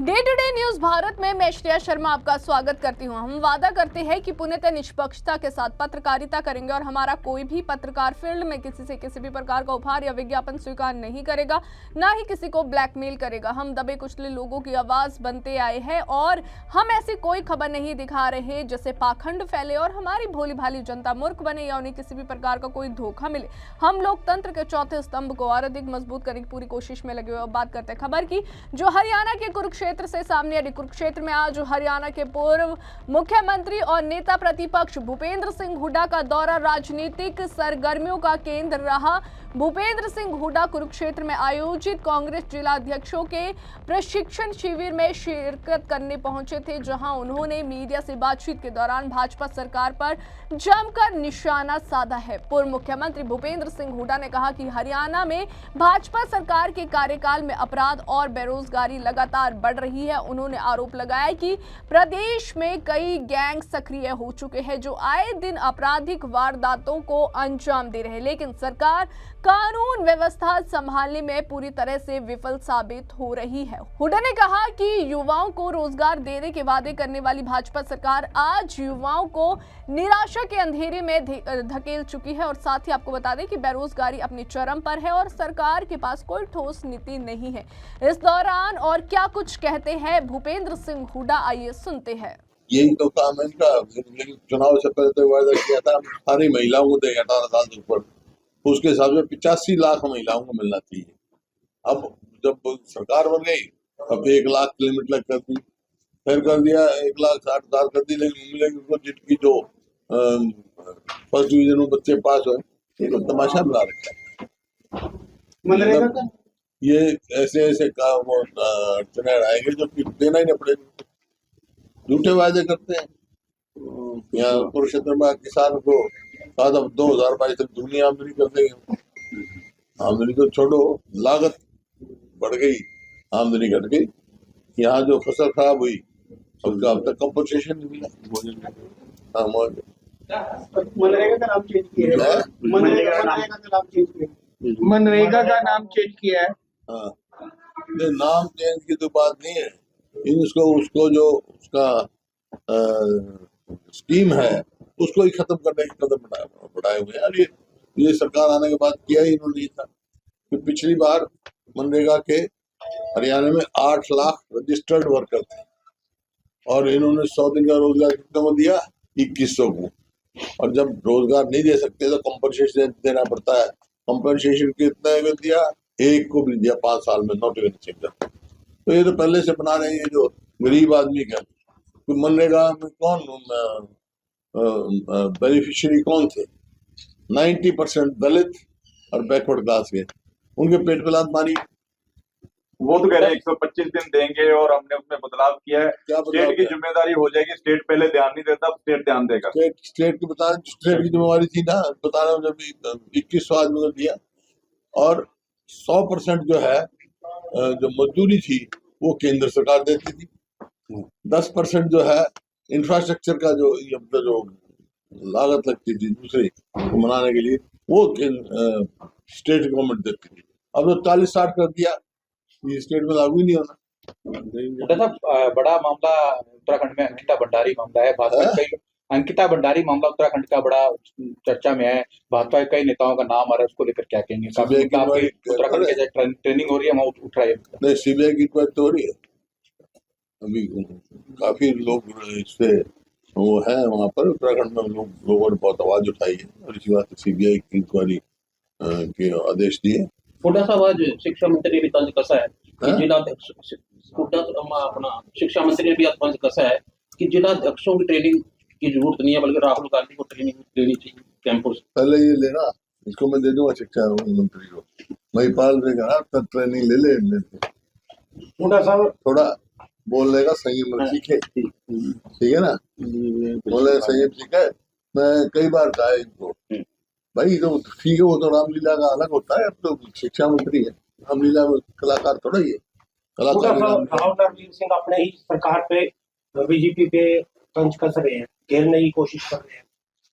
Day to day news Bharat में मैं श्रेया शर्मा आपका स्वागत करती हूं। हम वादा करते हैं कि पूर्णतः निष्पक्षता के साथ पत्रकारिता करेंगे और हमारा कोई भी पत्रकार फील्ड में किसी से किसी भी प्रकार का उपहार या विज्ञापन स्वीकार नहीं करेगा, ना ही किसी को ब्लैकमेल करेगा। हम दबे कुचले लोगों की आवाज बनते आए हैं और हम ऐसी कोई खबर नहीं दिखा रहे जिससे पाखंड फैले और हमारी भोली भाली जनता मूर्ख बने या उन्हें किसी भी प्रकार का कोई धोखा मिले। हम लोकतंत्र के चौथे स्तंभ को और अधिक मजबूत करने की पूरी कोशिश में लगे हुए। बात करते हैं खबर की, जो हरियाणा के कुरुक्षेत्र से सामने आई। कुरुक्षेत्र में आज हरियाणा के पूर्व मुख्यमंत्री और नेता प्रतिपक्ष भूपेंद्र सिंह हुड्डा का दौरा राजनीतिक सरगर्मियों का केंद्र रहा। भूपेंद्र सिंह हुड्डा कुरुक्षेत्र में आयोजित कांग्रेस जिला अध्यक्षों के प्रशिक्षण शिविर में शिरकत करने पहुंचे थे, जहां उन्होंने मीडिया से बातचीत के दौरान भाजपा सरकार पर जमकर निशाना साधा है। पूर्व मुख्यमंत्री भूपेंद्र सिंह हुड्डा ने कहा कि हरियाणा में भाजपा सरकार के कार्यकाल में अपराध और बेरोजगारी लगातार बढ़ रही है। उन्होंने आरोप लगाया कि प्रदेश में कई गैंग सक्रिय हो चुके हैं जो आए दिन आपराधिक वारदातों को अंजाम दे रहे हैं, लेकिन सरकार कानून व्यवस्था संभालने में पूरी तरह से विफल साबित हो रही है। हुड्डा ने कहा कि युवाओं को रोजगार देने के वादे करने वाली भाजपा सरकार आज युवाओं को निराशा के अंधेरे में धकेल चुकी है और साथ ही आपको बता दें कि बेरोजगारी अपने चरम पर है और सरकार के पास कोई ठोस नीति नहीं है। इस दौरान और क्या कुछ कहते हैं भूपेंद्र सिंह हुड्डा, आइए सुनते हैं। यही तो काम है इनका। लेकिन चुनाव से पहले तो वायदा किया था सारी महिलाओं को देंगे 18 साल से ऊपर, उसके हिसाब से 85 लाख महिलाओं को मिलना चाहिए। अब जब सरकार बन गई अब 1 लाख की लिमिट लग कर दी, फिर कर दिया 1,60,000 कर दी, लेकिन मिलेगी उनको जिनकी जो फर्स्ट डिवीजन में बच्चे पास हुए। ये तो तमाशा बना रखा है। मतलब ये ऐसे काम अड़चने आएंगे जो देना ही नहीं पड़ेगा। झूठे वायदे करते हैं। यहाँ कुरुक्षेत्र में किसान को कहा था 2022 तक दुगनी आमदनी कर देंगे। आमदनी तो छोड़ो, लागत बढ़ गई, आमदनी घट गई। यहाँ जो फसल खराब हुई उसका अब तक कंपनसेशन नहीं मिला। मनरेगा का नाम चेंज किया है। मनरेगा का नाम चेंज किया है। हाँ, नाम चेंज की तो बात नहीं है। उसको जो उसका स्कीम है उसको ही खत्म करने के कदम बढ़ाए हुए हैं। ये सरकार आने के बाद किया ही इन्होंने था कि पिछली बार मनरेगा के हरियाणा में 8 लाख रजिस्टर्ड वर्कर थे और इन्होंने 100 दिन का रोजगार कितने को दिया, 2100 को। और जब रोजगार नहीं दे सकते तो कंपनसेशन देना पड़ता है। कंपनसेशन कितने को दिया, 1 को भी दिया 5 साल में, नॉट इवन सिंगल। तो ये तो पहले से बना रहे हैं जो गरीब आदमी का। तो मनरेगा में कौन बेनिफिशियरी कौन थे? 90% दलित और बैकवर्ड क्लास के, उनके पेट पे लात मारी। वो तो कह रहे हैं 125 दिन देंगे और हमने उसमें बदलाव किया है। स्टेट की जिम्मेदारी हो जाएगी। स्टेट पहले ध्यान नहीं देता, स्टेट ध्यान देगा। स्टेट की स्टेट की जिम्मेवारी थी ना, बताना जब 2100 आदमी को दिया। और 100% जो है जो मजदूरी थी वो केंद्र सरकार देती थी। 10% जो है इंफ्रास्ट्रक्चर का जो लागत लगती थी दूसरे को मनाने के लिए, वो स्टेट गवर्नमेंट देती थी। अब तो 40-60 कर दिया, ये स्टेट में लागू ही नहीं होना। बड़ा मामला उत्तराखंड में अंकिता भंडारी मामला है। भाजपा अंकिता भंडारी मामला उत्तराखंड का बड़ा चर्चा में है। भाजपा के कई नेताओं का नाम आ रहा है, उसको लेकर क्या कहेंगे? उत्तराखंड के ट्रेनिंग हो रही है, वहाँ उठ रहा है। नहीं, सीबीआई की इंक्वायरी तो हो रही है। अभी काफी लोग इससे वो है वहाँ पर उत्तराखंड में, लोगों ने बहुत आवाज उठाई है और इसी बात सीबीआई की इंक्वायरी के आदेश दिए। हुड्डा साहब आज शिक्षा मंत्री ने भी तंज कसा है कि जिलाध्यक्ष अपना शिक्षा मंत्री ने भी तंज कसा है कि जिलाध्यक्षों की ट्रेनिंग की जरूरत नहीं है, बल्कि राहुल गांधी को ट्रेनिंग देनी चाहिए कैंपस। पहले ये लेना, इसको मैं दे दूंगा शिक्षा मंत्री को। महिपाल ने कहा तब ट्रेनिंग ले ले। हुड्डा साहब थोड़ा बोलने का संयम सीखे, ठीक है ना? बोलने का संयम सीखे। मैं कई बार कहा इनको, भाई तो ठीक है, वो तो रामलीला का अलग होता है। अब तो शिक्षा मंत्री है, रामलीला में कलाकार थोड़ा ही है। कलाकार रणवीर सिंह अपने ही सरकार पे बीजेपी पे तंज कस रहे हैं, घेरने की कोशिश कर रहे हैं।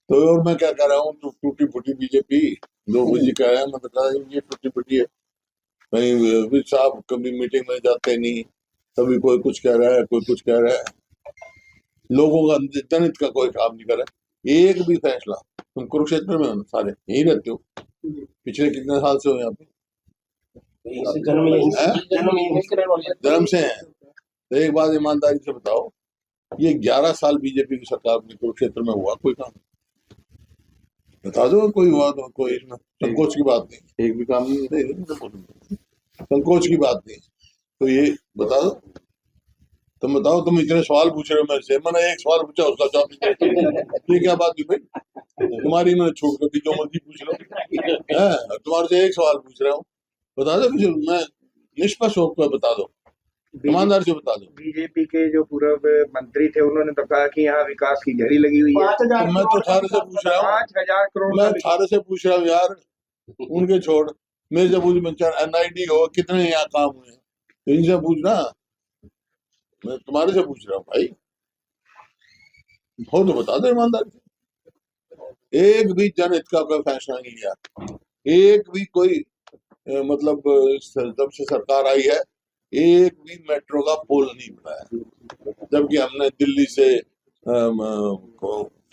तो और मैं क्या कह रहा हूँ, तो टूटी फूटी बीजेपी जो मुझे कह रहे हैं, मैं बता रहा हूँ ये टूटी फूटी है। कहीं साहब कभी मीटिंग में जाते नहीं, कभी कोई कुछ कह रहा है, कोई कुछ कह रहा है, लोगों का जनहित का कोई काम नहीं कर रहा है। एक भी फैसला, तुम कुरुक्षेत्र में हो ना, सारे यहीं रहते हो, पिछले कितने साल से हो यहाँ पे? जन्म हैं? जन्म से हैं। तो एक बात ईमानदारी से बताओ, ये 11 साल बीजेपी की सरकार में कुरुक्षेत्र में हुआ कोई काम? बता दो कोई हुआ तो, कोई इसमें संकोच की बात नहीं, एक भी काम नहीं, संकोच की बात नहीं। तो ये बता दो, तुम बताओ, तुम इतने सवाल पूछ रहे हो मेरे से, मैंने एक सवाल पूछा उसका जवाब, ये क्या बात हुई भाई? तुम्हारी मैंने छूट कर दी, जो मर्जी पूछ लो है, तुम्हारे से एक सवाल पूछ रहा हूँ, बता दो मुझे, मैं निष्पक्ष होकर बता दो, ईमानदारी से बता दो। बीजेपी के जो पूर्व मंत्री थे उन्होंने तो कहा कि यहाँ विकास की झड़ी लगी हुई है। तो मैं तो थारे से पूछ रहा हूँ, 5,000 करोड़ मैं थारे से पूछ रहा हूँ यार, उनके छोड़, मेरे से पूछ, NID हो, कितने यहाँ काम हुए, इनसे पूछना, मैं तुम्हारे से पूछ रहा हूँ भाई, हो तो बता दो ईमानदारी से। एक भी जनहित का कोई फैसला नहीं लिया, एक भी कोई मतलब जब से सरकार आई है एक भी मेट्रो का पुल नहीं बनाया, जबकि हमने दिल्ली से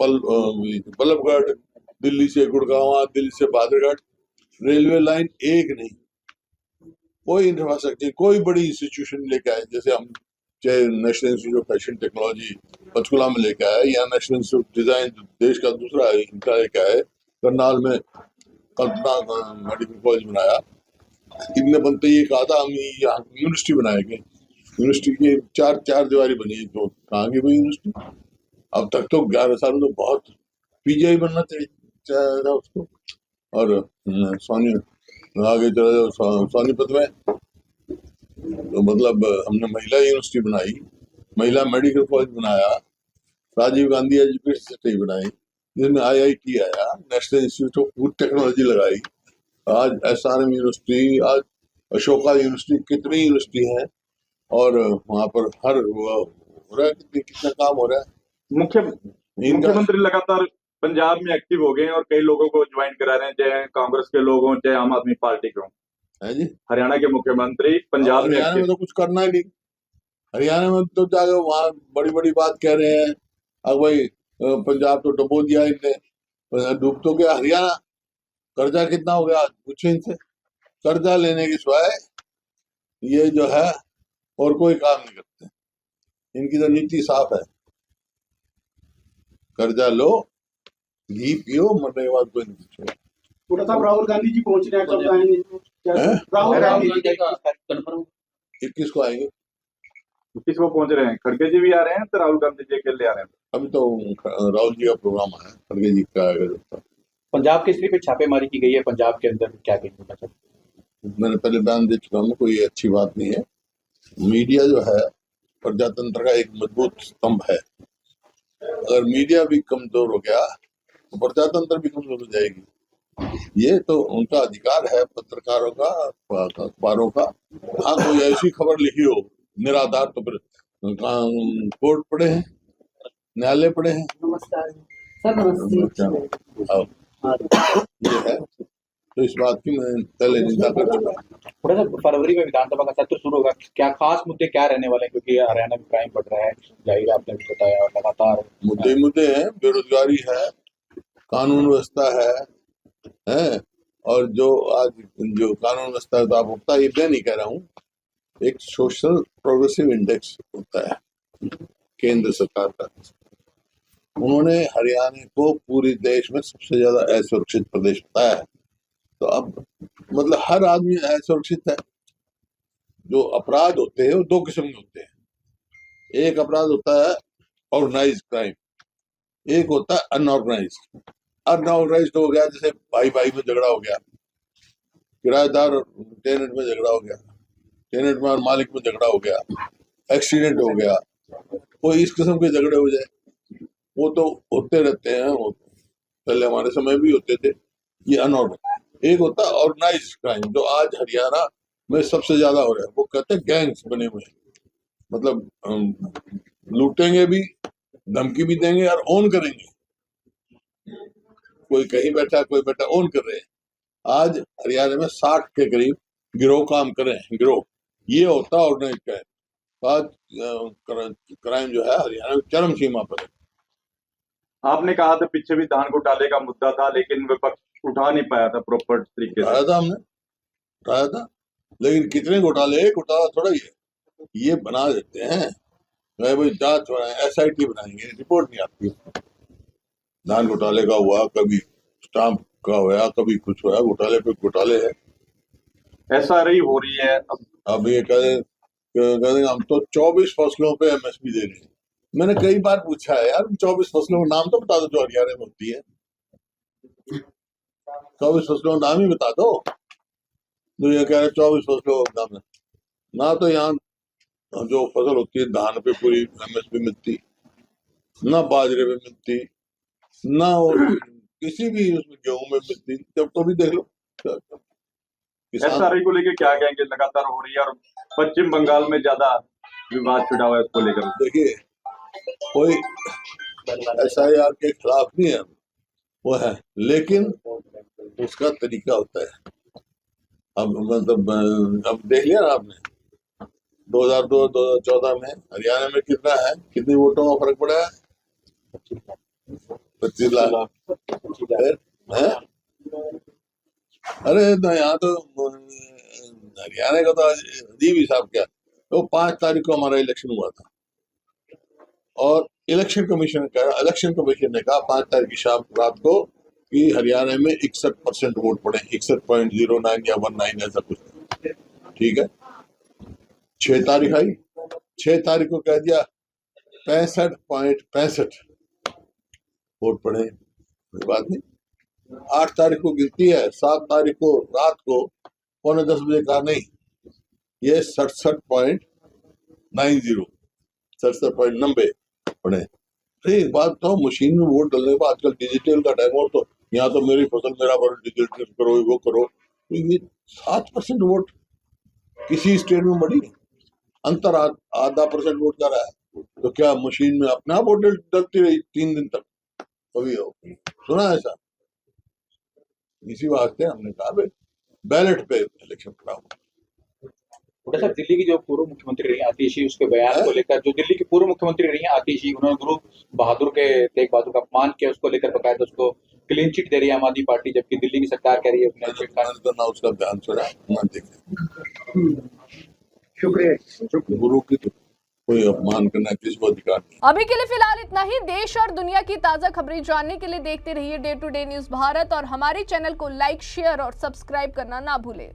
बल्लभगढ़, दिल्ली से गुड़गांव, दिल्ली से बहादुरगढ़, रेलवे लाइन एक नहीं, कोई इंफ्रास्ट्रक्चर, कोई बड़ी इंस्टीट्यूशन लेके आए, जैसे हम चाहे national institute of fashion technology Panchkula में लेके आए, या नेशनल इंस्टीट्यूट ऑफ डिजाइन देश का दूसरा है इनका लेके आए, करनाल में कल्पना मेडिकल कॉलेज बनाया, इतने बनते ये कहा था हम यहाँ यूनिवर्सिटी बनाएंगे, यूनिवर्सिटी की चार दीवारी बनी है, तो कहाँ की वो यूनिवर्सिटी? अब तक तो 11 साल में तो बहुत PGI बनना चाहिए उसको। और सोनी आगे चला जाओ, सोनीपत में तो मतलब हमने महिला यूनिवर्सिटी बनाई, महिला मेडिकल कॉलेज बनाया, राजीव गांधी एजुकेशन सिटी बनाई, जिसमें IIT आया, national institute of food technology लगाई, आज SRM यूनिवर्सिटी, आज अशोका यूनिवर्सिटी, कितनी यूनिवर्सिटी है, और वहाँ पर हर हो रहा है, कितना काम हो रहा है। मुख्यमंत्री लगातार पंजाब में एक्टिव हो गए हैं और कई लोगों को ज्वाइन करा रहे हैं, चाहे कांग्रेस के लोग हों चाहे आम आदमी पार्टी के हों। है जी, हरियाणा के मुख्यमंत्री पंजाब में हरियाणा में तो कुछ करना ही नहीं, हरियाणा में तो जाके वहाँ बड़ी बड़ी बात कह रहे हैं, अब भाई पंजाब तो डुबो दिया इनने, डूब तो गया हरियाणा, कर्जा कितना हो गया पूछो इनसे, कर्जा लेने की सिवाय ये जो है और कोई काम नहीं करते, इनकी तो नीति साफ है, कर्जा लो, घी पियो, मरने के बाद कोई नहीं पूछेगा। पूरा साहब राहुल गांधी जी पहुंच रहे हैं, कब आएंगे? राहुल गांधी जी कंफर्म 21 को आएंगे, 21 को पहुंच रहे हैं, खड़गे जी भी आ रहे हैं, तो राहुल गांधी जी अकेले आ रहे हैं। अभी तो राहुल जी का प्रोग्राम है, खड़गे जी का आएगा। पंजाब केसरी पे छापेमारी की गई है, पंजाब के अंदर क्या कहना चाहते? मैंने पहले बयान दे चुका हूँ, कोई अच्छी बात नहीं है। मीडिया जो है प्रजातंत्र का एक मजबूत स्तंभ है, अगर मीडिया भी कमजोर हो गया तो प्रजातंत्र भी कमजोर हो जाएगी। ये तो उनका अधिकार है पत्रकारों का, अखबारों का। हाँ, कोई ऐसी खबर लिखी हो निराधार तो फिर कोर्ट पड़े हैं, न्यायालय पड़े हैं। नमस्कार सर, नमस्ते। ये है, तो इस बात की मैं पहले निंदा कर चुका हूँ। थोड़ा सा फरवरी में विधानसभा का सत्र शुरू होगा, क्या खास मुद्दे क्या रहने वाले हैं? क्योंकि हरियाणा में क्राइम बढ़ रहा है, जाहिर आपने भी बताया, और लगातार मुद्दे हैं, बेरोजगारी है, कानून व्यवस्था है, और जो आज जो कानून व्यवस्था है, तो आप होता ये मैं नहीं कह रहा हूँ, एक सोशल प्रोग्रेसिव इंडेक्स होता है केंद्र सरकार का, उन्होंने हरियाणा को पूरे देश में सबसे ज्यादा असुरक्षित प्रदेश बताया है। तो अब मतलब हर आदमी असुरक्षित है। जो अपराध होते हैं वो दो किस्म के होते हैं, एक अपराध होता है ऑर्गेनाइज्ड क्राइम, एक होता है अनऑर्गेनाइज्ड। अनऑर्गेनाइज्ड हो गया जैसे भाई भाई में झगड़ा हो गया, किराएदार टेनेंट में झगड़ा हो गया, टेनेंट में और मालिक में झगड़ा हो गया, एक्सीडेंट हो गया, कोई इस किस्म के झगड़े हो जाए, वो तो होते रहते हैं, वो पहले हमारे समय भी होते थे। ये अनऑर्गेनाइज्ड। एक होता है ऑर्गेनाइज्ड क्राइम, जो आज हरियाणा में सबसे ज्यादा हो रहा है, वो कहते हैं गैंग्स बने हुए हैं, मतलब लूटेंगे भी, धमकी भी देंगे और ओन करेंगे। कोई कहीं बैठा, कोई बैठा, ओन कर रहे हैं। आज हरियाणा में 60 के करीब गिरोह काम कर रहे हैं, गिरोह। ये होता है ऑर्गेनाइज्ड क्राइम। आज क्राइम जो है हरियाणा में चरम सीमा पर है। आपने कहा था पीछे भी धान घोटाले का मुद्दा था, लेकिन विपक्ष उठा नहीं पाया था प्रॉपर तरीके से। उठाया था हमने, उठाया था, लेकिन कितने घोटाले, एक घोटाला थोड़ा ही है, ये बना देते हैं भाई जांच SIT बनाएंगे, रिपोर्ट नहीं आती। धान घोटाले का हुआ, कभी स्टाम्प का हुआ, कभी कुछ हुआ, घोटाले पे घोटाले है। SRI हो रही है अब ये कहते हम तो 24 फसलों पे MSP दे रहे हैं। मैंने कई बार पूछा है यार 24 फसलों का नाम तो बता दो जो हरियाणा में होती है, 24 फसलों का नाम ही बता दो। तो ये कह रहे 24 फसलों का नाम है ना, तो यहाँ जो फसल होती है धान पे पूरी MSP मिलती, ना बाजरे पे मिलती, ना और किसी भी उसमें गेहूं में मिलती। जब तो भी देख लो SRI को लेकर क्या कहेंगे, लगातार हो रही है और पश्चिम बंगाल में ज्यादा विवाद छिड़ा हुआ है इसको लेकर। देखिए कोई SIR के खिलाफ नहीं है, वो है, लेकिन उसका तरीका होता है। अब मतलब अब देख लिया ना आपने 2002-2014 में हरियाणा में कितना है, कितनी वोटों का फर्क पड़ा है? 25 लाख है। अरे तो यहाँ तो हरियाणा का तो अजीब हिसाब क्या, तो 5 तारीख को हमारा इलेक्शन हुआ था और इलेक्शन कमीशन ने कहा 5 तारीख की शाम रात को कि हरियाणा में 61% वोट पड़े, 61.09 या 19 ऐसा कुछ, ठीक है। 6 तारीख आई, 6 तारीख को कह दिया 65.65 वोट पड़े, कोई बात नहीं। 8 तारीख को गिनती है, 7 तारीख को रात को 9:45 बजे कहा नहीं, ये 67.90 67.90 पड़े। एक बात तो मशीन में वोट डालने का आजकल डिजिटल का टाइम, और तो यहाँ तो मेरी फसल मेरा वोट डिजिटल करो, वो करो, तो ये 7% वोट किसी स्टेट में बढ़ी, अंतर आधा % वोट का रहा है। तो क्या मशीन में अपने आप वोट डलती रही 3 दिन तक? कभी हो सुना ऐसा? इसी वास्ते हमने कहा बैलेट पे इलेक्शन कराओ। थोड़ा सा दिल्ली की जो पूर्व मुख्यमंत्री रही आतिशी, उसके बयान को लेकर, जो दिल्ली की पूर्व मुख्यमंत्री रही आतिशी, उन्होंने गुरु बहादुर के तेग बहादुर का अपमान किया, उसको लेकर बकायदा उसको क्लीन चिट दे रही है आम आदमी पार्टी, जबकि दिल्ली की सरकार कह रही है तो ना उसका ध्यान छोड़ा ना देखे। शुक्रिया। गुरु की तो कोई अपमान करना किसी को अधिकार नहीं। अभी के लिए फिलहाल इतना ही। देश और दुनिया की ताजा खबरें जानने के लिए देखते रहिए day to day news Bharat और हमारे चैनल को लाइक, शेयर और सब्सक्राइब करना ना भूलें।